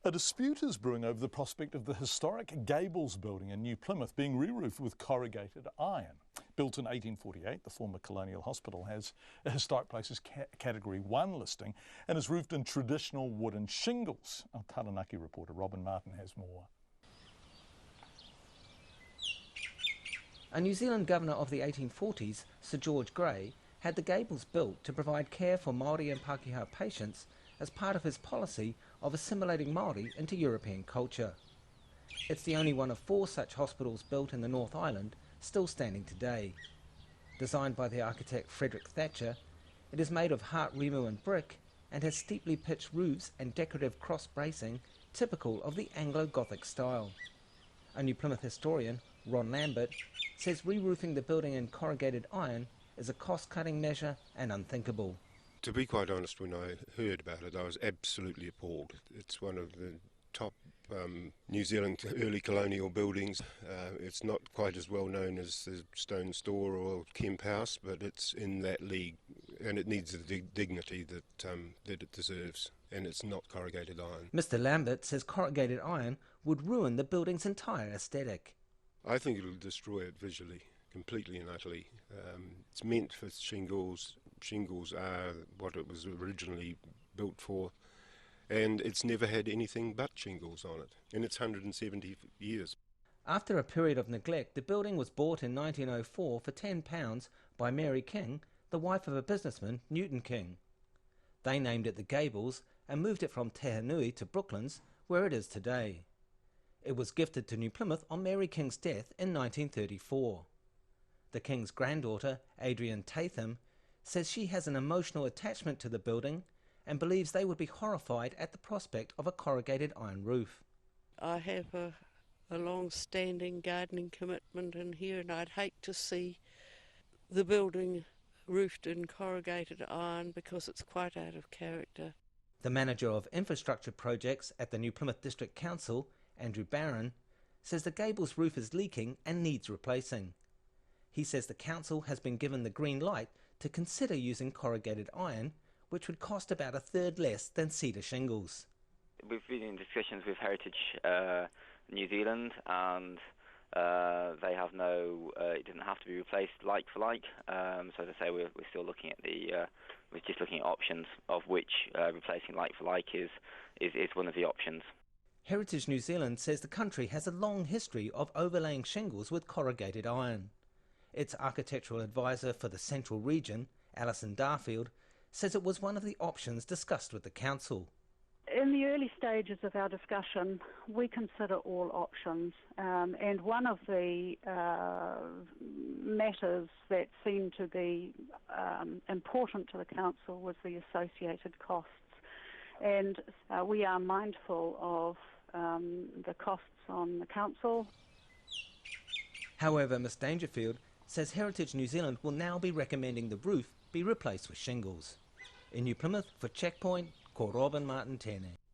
A dispute is brewing over the prospect of the historic Gables building in New Plymouth being re-roofed with corrugated iron. Built in 1848, the former colonial hospital has a Historic Places Category 1 listing and is roofed in traditional wooden shingles. Our Taranaki reporter Robin Martin has more. A New Zealand governor of the 1840s, Sir George Grey, had the Gables built to provide care for Māori and Pākehā patients as part of his policy of assimilating Māori into European culture. It's the only one of 4 such hospitals built in the North Island, still standing today. Designed by the architect Frederick Thatcher, it is made of heart rimu and brick and has steeply pitched roofs and decorative cross bracing typical of the Anglo-Gothic style. A New Plymouth historian, Ron Lambert, says re-roofing the building in corrugated iron is a cost-cutting measure and unthinkable. To be quite honest, when I heard about it, I was absolutely appalled. It's one of the top New Zealand early colonial buildings. It's not quite as well known as the Stone Store or Kemp House, but it's in that league, and it needs the dignity that it deserves, and it's not corrugated iron. Mr. Lambert says corrugated iron would ruin the building's entire aesthetic. I think it'll destroy it visually, completely and utterly. It's meant for shingles. Shingles are what it was originally built for, and it's never had anything but shingles on it in its 170 years. After a period of neglect, the building was bought in 1904 for £10 by Mary King, the wife of a businessman, Newton King. They named it the Gables and moved it from Te Henui to Brooklands, where it is today. It was gifted to New Plymouth on Mary King's death in 1934. The King's granddaughter, Adrian Tatham, says she has an emotional attachment to the building and believes they would be horrified at the prospect of a corrugated iron roof. I have a long-standing gardening commitment in here, and I'd hate to see the building roofed in corrugated iron because it's quite out of character. The manager of infrastructure projects at the New Plymouth District Council, Andrew Barron, says the Gables roof is leaking and needs replacing. He says the council has been given the green light to consider using corrugated iron, which would cost about 1/3 less than cedar shingles. We've been in discussions with Heritage New Zealand, and they have it doesn't have to be replaced like for like. So as I say, we're still looking at we're just looking at options, of which replacing like for like is one of the options. Heritage New Zealand says the country has a long history of overlaying shingles with corrugated iron. Its architectural advisor for the Central Region, Alison Darfield, says it was one of the options discussed with the council. In the early stages of our discussion, we consider all options, and one of the matters that seemed to be important to the council was the associated costs. And we are mindful of the costs on the council. However, Ms Dangerfield says Heritage New Zealand will now be recommending the roof be replaced with shingles. In New Plymouth, for Checkpoint, ko Robin Martin tēnei.